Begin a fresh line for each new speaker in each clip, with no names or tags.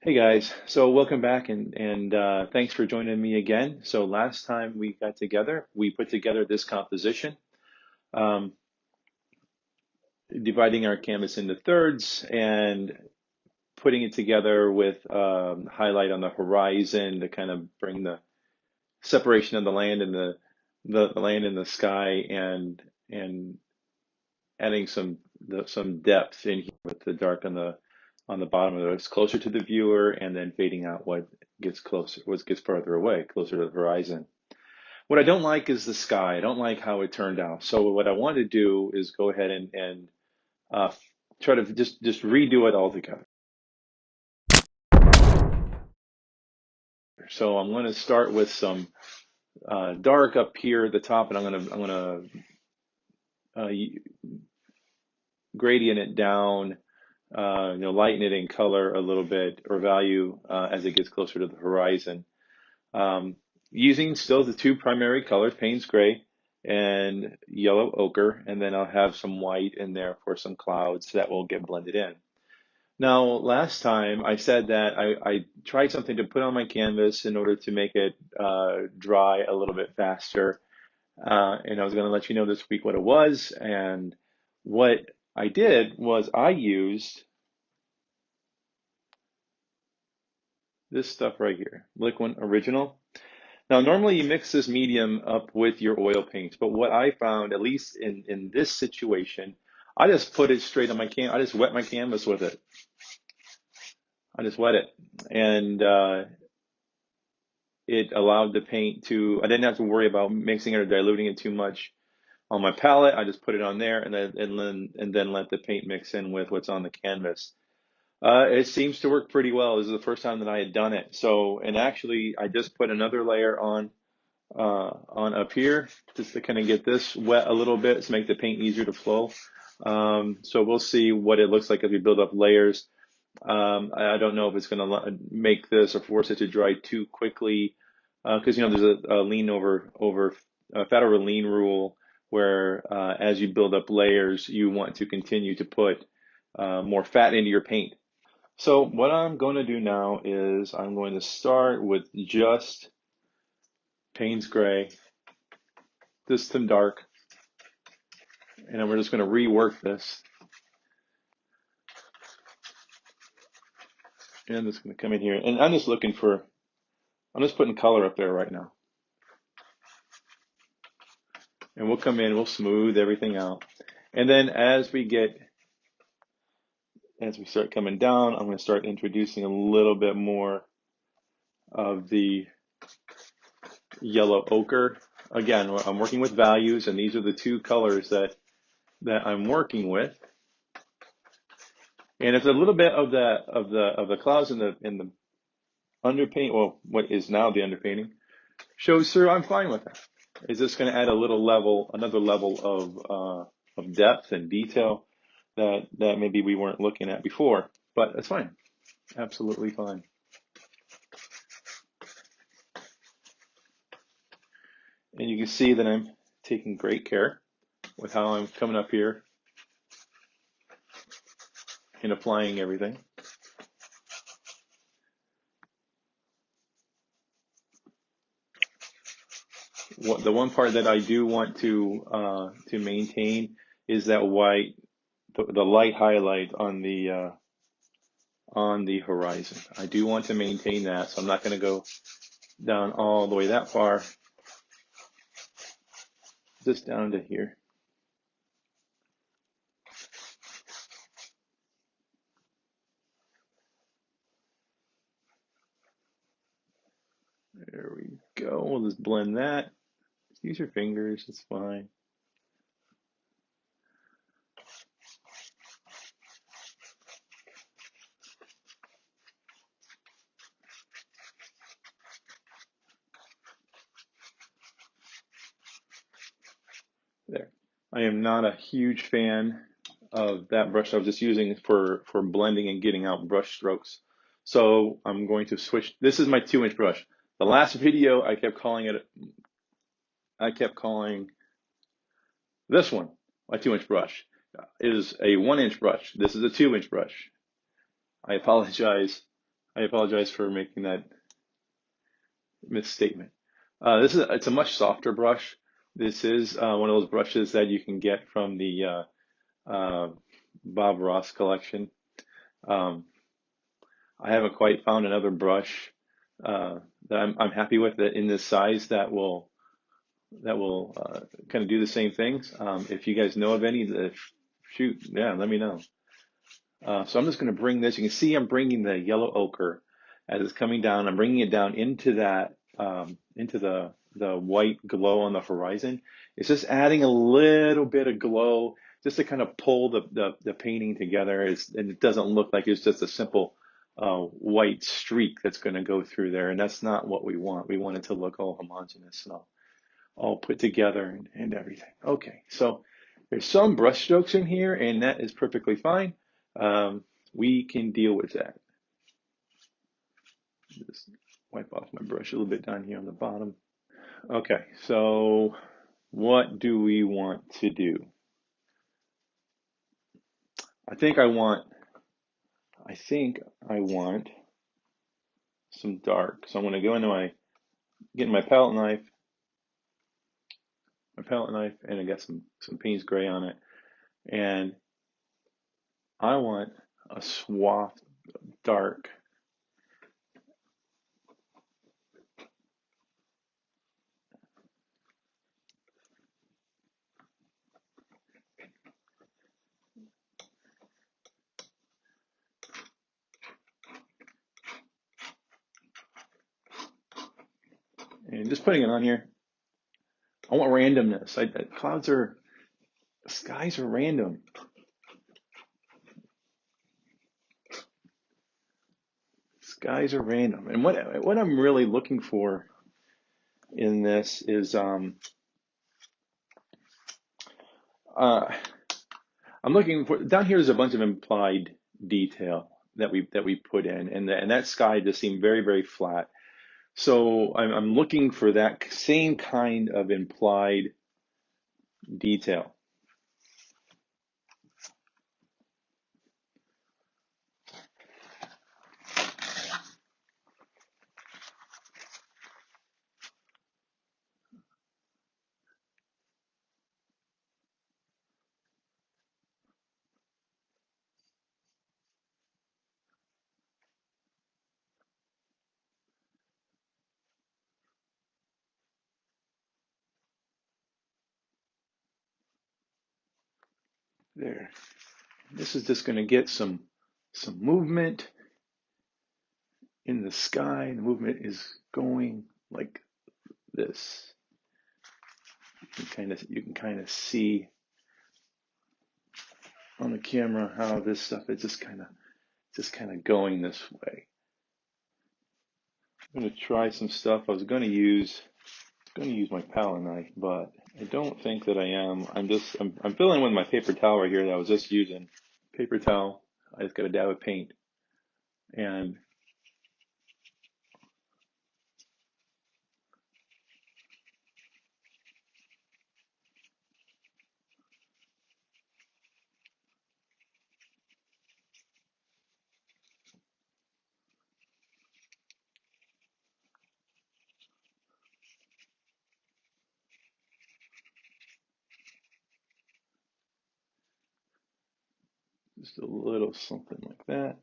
Hey guys, so welcome back and thanks for joining me again. So last time we got together, we put together this composition, um, dividing our canvas into thirds and putting it together with highlight on the horizon to kind of bring the separation of the land and the land and the sky and adding some depth in here with the dark on the bottom of it's closer to the viewer and then fading out what gets farther away, closer to the horizon. What I don't like is the sky. I don't like how it turned out. So what I want to do is go ahead and uh, try to just redo it all together. So I'm going to start with some dark up here at the top, and I'm going to gradient it down, lighten it in color a little bit or value as it gets closer to the horizon. Um, Using still the two primary colors, Payne's gray and yellow ochre, and then I'll have some white in there for some clouds that will get blended in. Now, last time I said that I tried something to put on my canvas in order to make it dry a little bit faster, and I was going to let you know this week what it was. And what I did was I used this stuff right here, Liquid Original. Now, normally you mix this medium up with your oil paints, but what I found, at least in this situation, I just put it straight on my I just wet my canvas with it. I just wet it, and it allowed the paint to. I didn't have to worry about mixing it or diluting it too much on my palette. I just put it on there, and then let the paint mix in with what's on the canvas. It seems to work pretty well. This is the first time that I had done it. So, and actually, I just put another layer on up here just to kind of get this wet a little bit to make the paint easier to flow. So we'll see what it looks like as we build up layers. I don't know if it's going to make this or force it to dry too quickly because there's a lean over fat over lean rule where as you build up layers, you want to continue to put more fat into your paint. So what I'm going to do now is I'm going to start with just Payne's gray, some dark, and then we're just going to rework this. And I'm just going to come in here, and I'm just putting color up there right now. And we'll come in, we'll smooth everything out. And then as we start coming down, I'm going to start introducing a little bit more of the yellow ochre. Again, I'm working with values, and these are the two colors that I'm working with. And if a little bit of the clouds in the underpaint, well, what is now the underpainting, shows through, I'm fine with that. Is this going to add another level of depth and detail that maybe we weren't looking at before? But it's fine, absolutely fine. And you can see that I'm taking great care with how I'm coming up here and applying everything. The one part that I do want to maintain is that white, the light highlight on the horizon. I do want to maintain that, so I'm not going to go down all the way that far, just down to here. There we go. We'll just blend that. Just use your fingers, it's fine. There. I am not a huge fan of that brush. I was just using it for blending and getting out brush strokes. So I'm going to switch. This is my 2-inch brush. The last video I kept calling this one my 2-inch brush. It is a 1-inch brush. This is a 2-inch brush. I apologize I apologize for making that misstatement. It's a much softer brush. This is one of those brushes that you can get from the Bob Ross collection. Um, I haven't quite found another brush that I'm happy with that in this size that will kind of do the same things. If you guys know of any, shoot, yeah, let me know. So I'm just going to bring this. You can see I'm bringing the yellow ochre as it's coming down. I'm bringing it down into that into the white glow on the horizon. It's just adding a little bit of glow just to kind of pull the painting together. And it doesn't look like it's just a simple white streak that's going to go through there. And that's not what we want. We want it to look all homogeneous and all put together and everything. Okay, so there's some brush strokes in here, and that is perfectly fine. We can deal with that. Just wipe off my brush a little bit down here on the bottom. Okay, so what do we want to do? I think I want some dark. So I'm going to go into get my palette knife, and I got some Payne's gray on it, and I want a swath dark. And just putting it on here, I want randomness. Skies are random. Skies are random. And what I'm really looking for in this is uh, I'm looking for down here is a bunch of implied detail that we put in, and that sky just seemed very flat. So I'm looking for that same kind of implied detail. There. This is just going to get some movement in the sky. The movement is going like this. You can kind of see on the camera how this stuff is just kind of going this way. I'm going to try some stuff. I was going to use my palette knife, but I don't think that I am. I'm filling with my paper towel right here that I was just using. Paper towel. I just got a dab of paint and just a little something like that.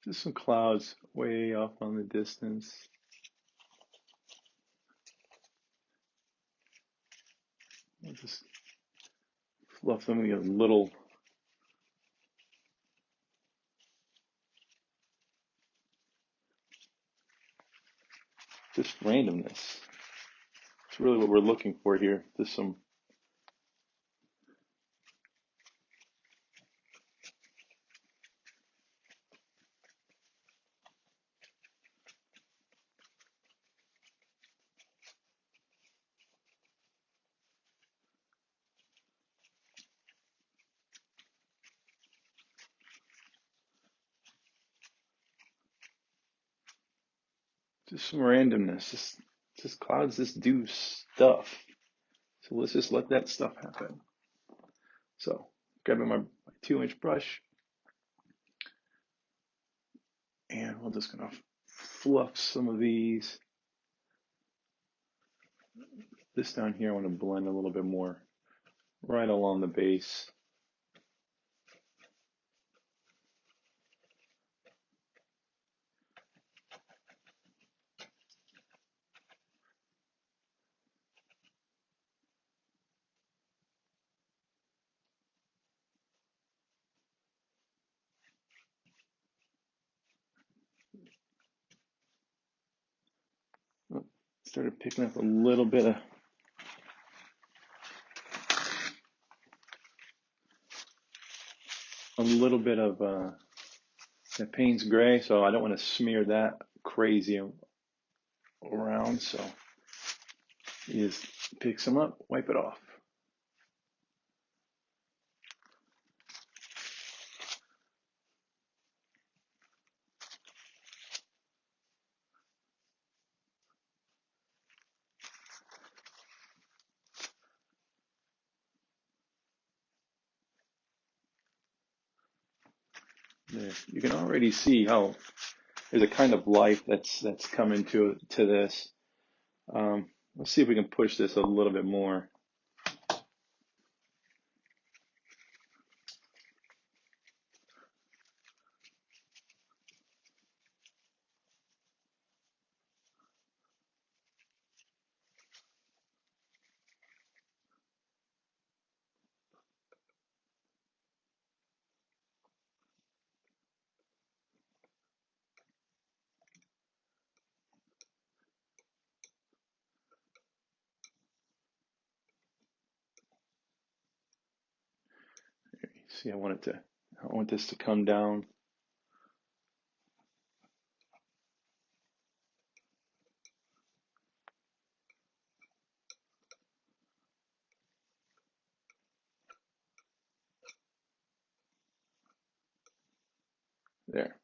Just some clouds way off on the distance. I'll just fluff them a little. Just randomness. It's really what we're looking for here. Just some randomness. Just clouds just do stuff. So let's just let that stuff happen. So Grabbing my 2-inch brush, and we're just gonna fluff some of these. This down here, I want to blend a little bit more right along the base. Oh, started picking up a little bit of that Payne's gray, so I don't want to smear that crazy around. So you just pick some up, wipe it off. There. You can already see how there's a kind of life that's coming to this. Let's see if we can push this a little bit more. See, I want this to come down. There.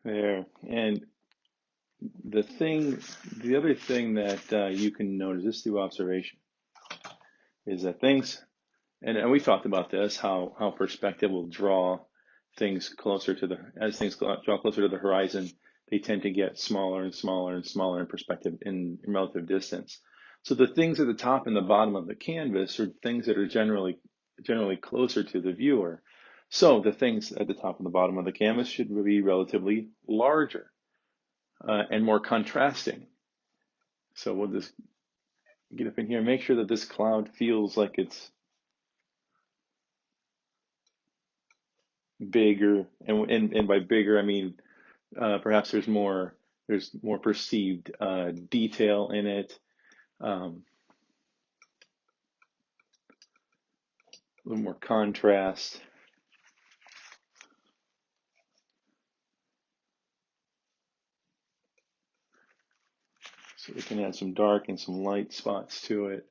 There. And the other thing that you can notice just through observation is that things, and we talked about this, how perspective will draw things closer to as things draw closer to the horizon, they tend to get smaller and smaller and smaller in perspective in relative distance. So the things at the top and the bottom of the canvas are things that are generally closer to the viewer. So the things at the top and the bottom of the canvas should be relatively larger and more contrasting. So we'll just get up in here and make sure that this cloud feels like it's bigger, and by bigger I mean perhaps there's more perceived detail in it, a little more contrast. So we can add some dark and some light spots to it,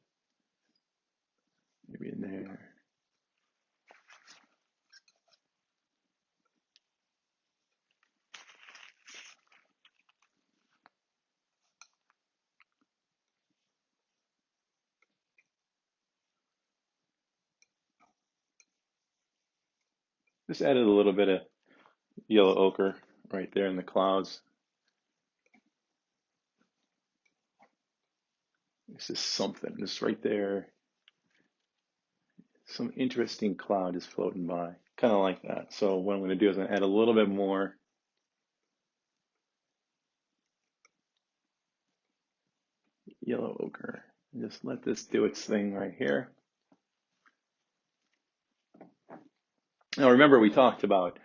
maybe in there. Just added a little bit of yellow ochre right there in the clouds. This is something just right there. Some interesting cloud is floating by, kind of like that. So what I'm going to do is I'm going to add a little bit more yellow ochre. Just let this do its thing right here. Now remember we talked about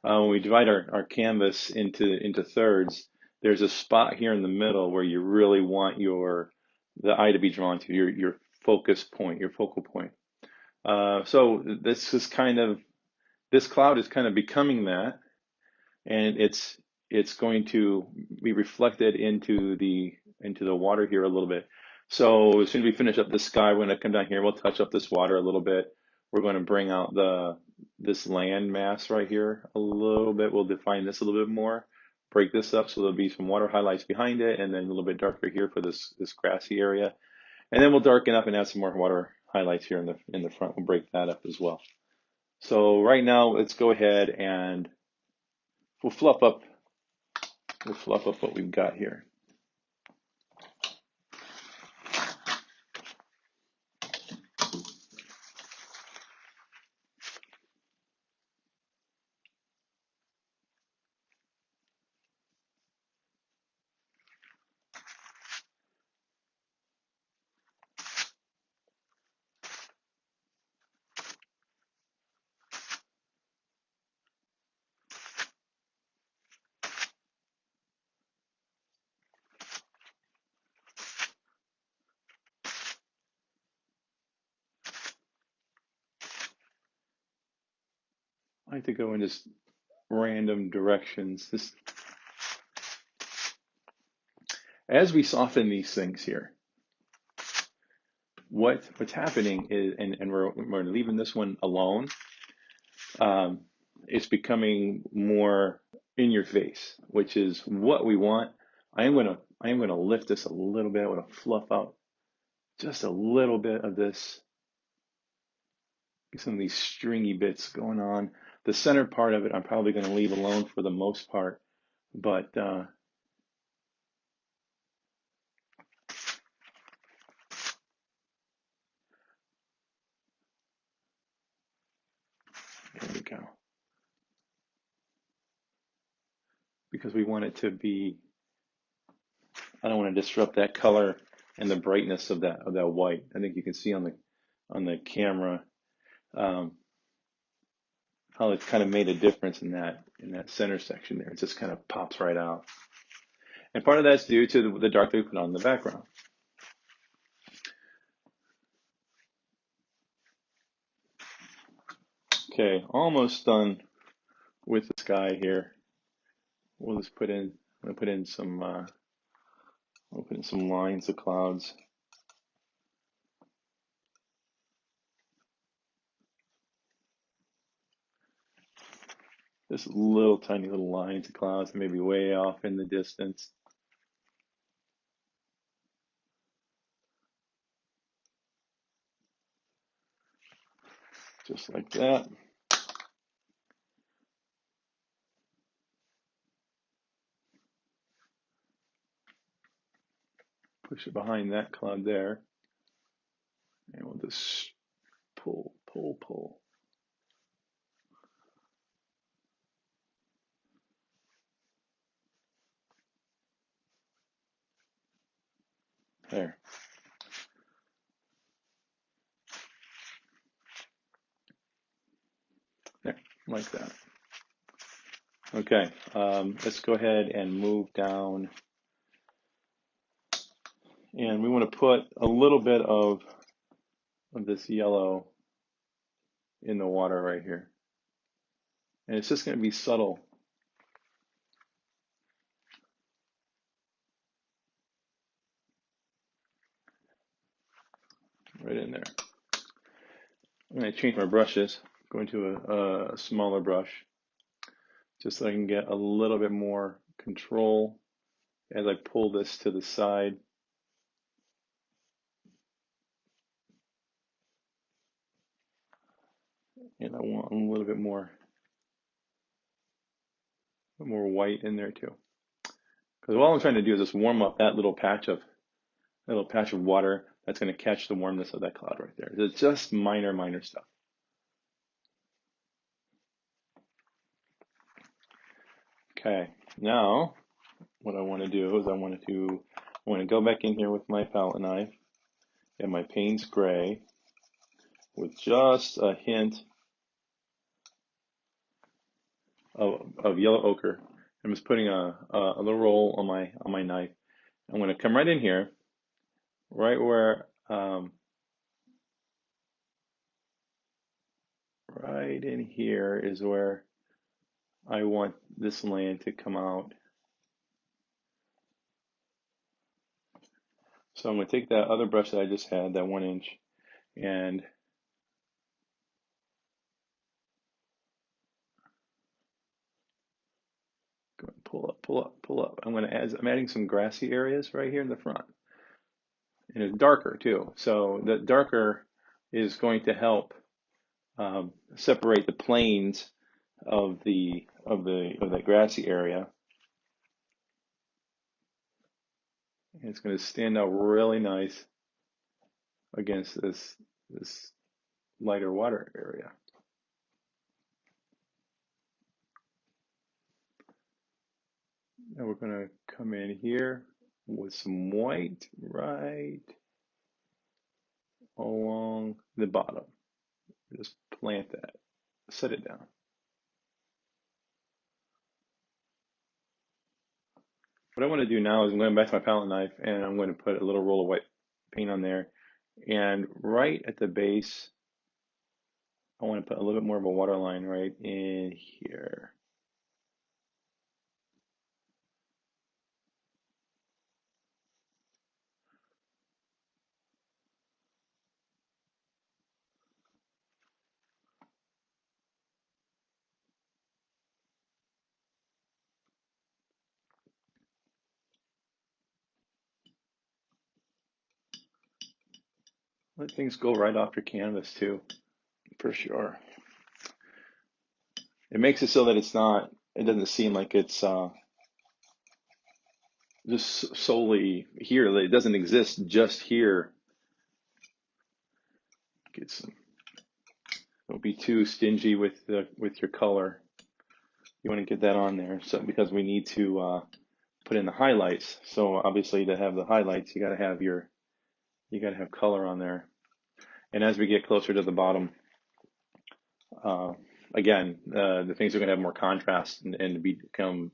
when we divide our canvas into thirds, there's a spot here in the middle where you really want the eye to be drawn to, your focus point, your focal point. So this cloud is kind of becoming that, and it's going to be reflected into the water here a little bit. So as soon as we finish up the sky, we're going to come down here. We'll touch up this water a little bit. We're going to bring out this land mass right here a little bit. We'll define this a little bit more. Break this up so there'll be some water highlights behind it, and then a little bit darker here for this grassy area. And then we'll darken up and add some more water highlights here in the front. We'll break that up as well. So right now, let's go ahead and we'll fluff up what we've got here. I like to go in just random directions. As we soften these things here, what's happening is, and we're leaving this one alone. It's becoming more in your face, which is what we want. I am gonna lift this a little bit. I want to fluff out just a little bit of this. Some of these stringy bits going on. The center part of it, I'm probably going to leave alone for the most part, but there we go. Because we want it to be, I don't want to disrupt that color and the brightness of that white. I think you can see on the camera how it's kind of made a difference in that center section there. It just kind of pops right out. And part of that's due to the dark that we put on the background. Okay, almost done with the sky here. We'll just put in, I'm gonna put in some, I'll put in some lines of clouds. Just little tiny little lines of clouds, maybe way off in the distance. Just like that. Push it behind that cloud there. And we'll just pull, pull, pull. There. There, like that. Okay, let's go ahead and move down. And we want to put a little bit of this yellow in the water right here. And it's just going to be subtle. Right in there. I'm going to change my brushes, go into a smaller brush, just so I can get a little bit more control as I pull this to the side. And I want a little bit more white in there too. Because all I'm trying to do is just warm up that little patch of water that's going to catch the warmness of that cloud right there. It's just minor stuff. Okay, now what I want to do is I want to I'm going to go back in here with my palette knife and my Payne's gray with just a hint of yellow ochre. I'm just putting a little roll on my knife. I'm going to come right in here, right where right in here is where I want this land to come out. So I'm going to take that other brush that I just had, that 1 inch, and go and pull up, pull up, pull up. I'm adding some grassy areas right here in the front. And it's darker too. So the darker is going to help separate the planes of the grassy area. And it's going to stand out really nice against this lighter water area. Now we're going to come in here with some white right along the bottom. Just plant that, set it down. What I want to do now is I'm going back to my palette knife and I'm going to put a little roll of white paint on there. And right at the base, I want to put a little bit more of a water line right in here. Let things go right off your canvas too, for sure. It makes it so that it doesn't seem like it's just solely here. It doesn't exist just here. Don't be too stingy with your color. You want to get that on there. So because we need to put in the highlights. So obviously to have the highlights, you got to have color on there. And as we get closer to the bottom, again, the things are going to have more contrast and become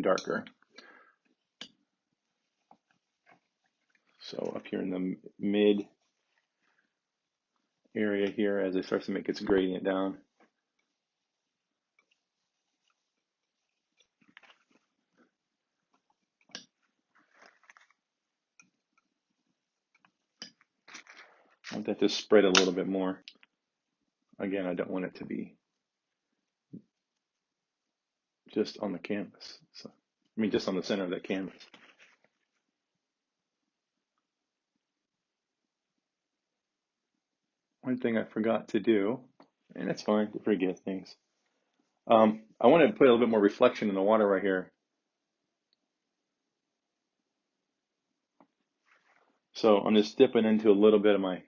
darker. So up here in the mid area here, as it starts to make its gradient down. I want that to spread a little bit more. Again, I don't want it to be just on the canvas. So, I mean, just on the center of that canvas. One thing I forgot to do, and it's fine to forget things. I want to put a little bit more reflection in the water right here. So I'm just dipping into a little bit of my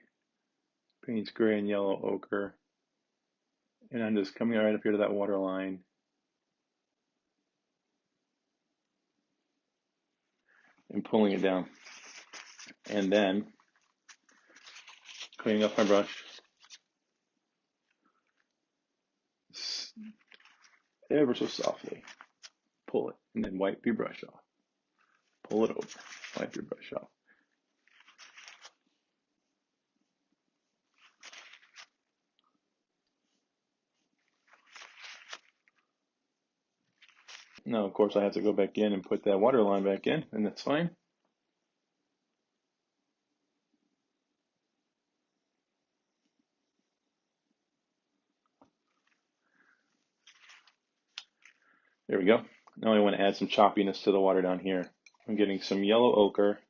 Payne's gray and yellow ochre. And I'm just coming right up here to that water line. And pulling it down. And then cleaning up my brush. Ever so softly. Pull it. And then wipe your brush off. Pull it over. Wipe your brush off. Now, of course, I have to go back in and put that water line back in, and that's fine. There we go. Now I want to add some choppiness to the water down here. I'm getting some yellow ochre,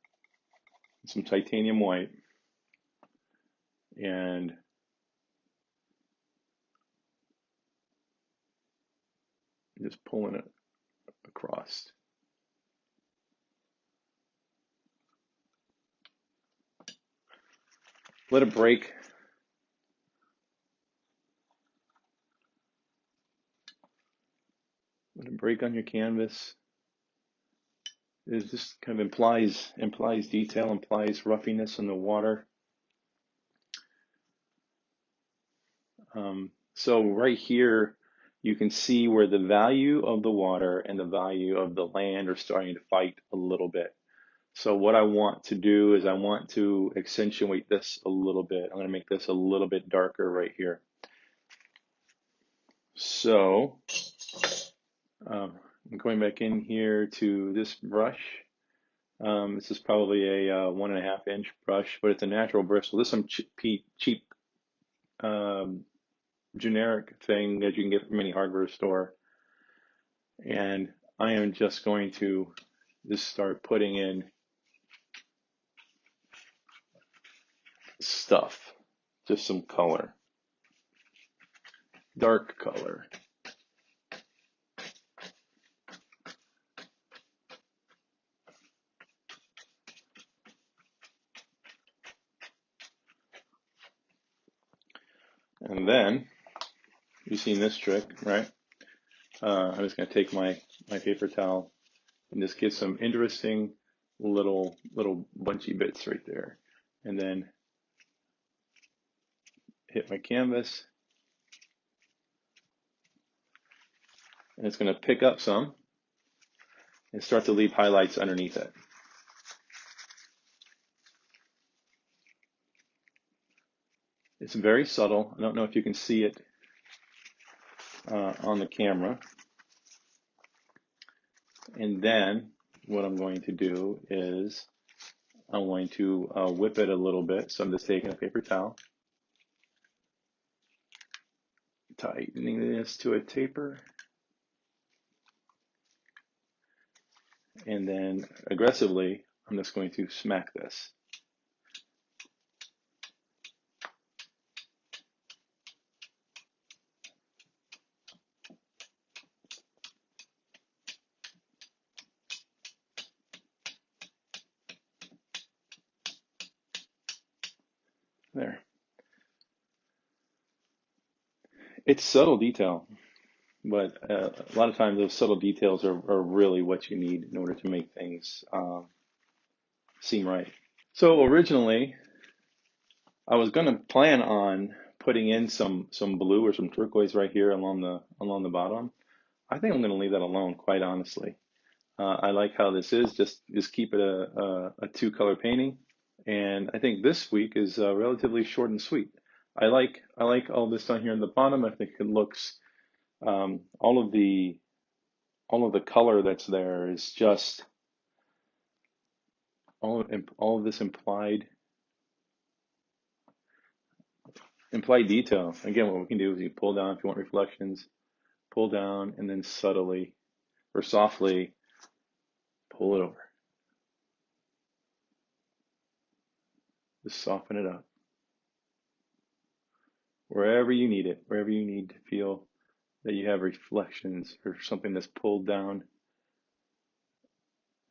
some titanium white, and just pulling it across. Let it break. Let it break on your canvas. It just kind of implies detail, implies ruffiness in the water. So right here, you can see where the value of the water and the value of the land are starting to fight a little bit. So what I want to do is I want to accentuate this a little bit. I'm going to make this a little bit darker right here. So I'm going back in here to this brush. This is probably a 1.5 inch brush, but it's a natural bristle. This is some cheap generic thing that you can get from any hardware store. And I am just going to just start putting in stuff, just some color, dark color. And then, you've seen this trick, right? I'm just going to take my paper towel and just get some interesting little bunchy bits right there. And then hit my canvas. And it's going to pick up some and start to leave highlights underneath it. It's very subtle. I don't know if you can see it on the camera. And then what I'm going to do is I'm going to whip it a little bit. So I'm just taking a paper towel, tightening this to a taper, and then aggressively I'm just going to smack this. There. It's subtle detail, but a lot of times those subtle details are really what you need in order to make things seem right. So originally, I was going to plan on putting in some blue or some turquoise right here along the bottom. I think I'm going to leave that alone, quite honestly. I like how this is. Just keep it a two-color painting. And I think this week is relatively short and sweet. I like all this down here in the bottom. I think it looks all of the color that's there is just all of this implied detail. Again, what we can do is you pull down if you want reflections, pull down, and then subtly or softly pull it over. Just soften it up. Wherever you need it, wherever you need to feel that you have reflections or something that's pulled down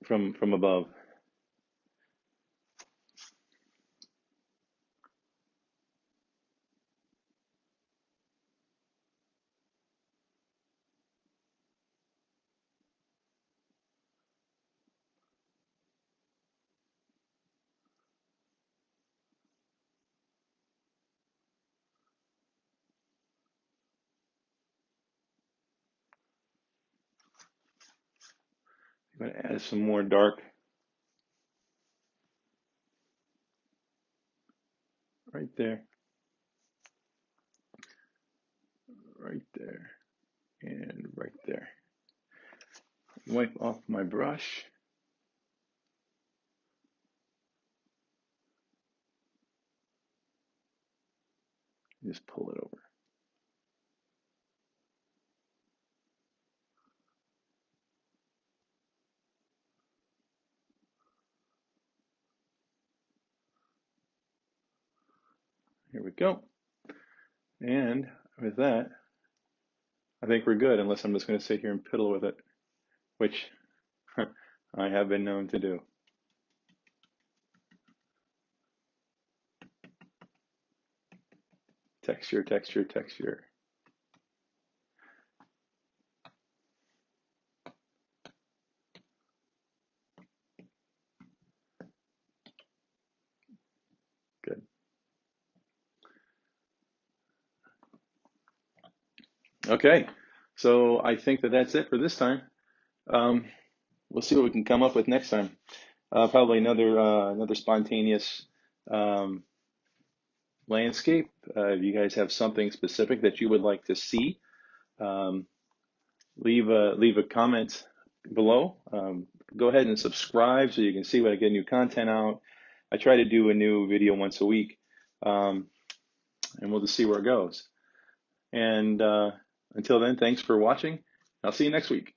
from above. I'm going to add some more dark right there, right there, and right there. Wipe off my brush. Just pull it over. Here we go. And with that, I think we're good, unless I'm just going to sit here and piddle with it, which I have been known to do. Texture, texture, texture. Okay, so I think that that's it for this time. Um, we'll see what we can come up with next time. Probably another spontaneous um, landscape. If you guys have something specific that you would like to see, um, leave a comment below. Go ahead and subscribe so you can see when I get new content out. I try to do a new video once a week, um, and we'll just see where it goes. And until then, thanks for watching. I'll see you next week.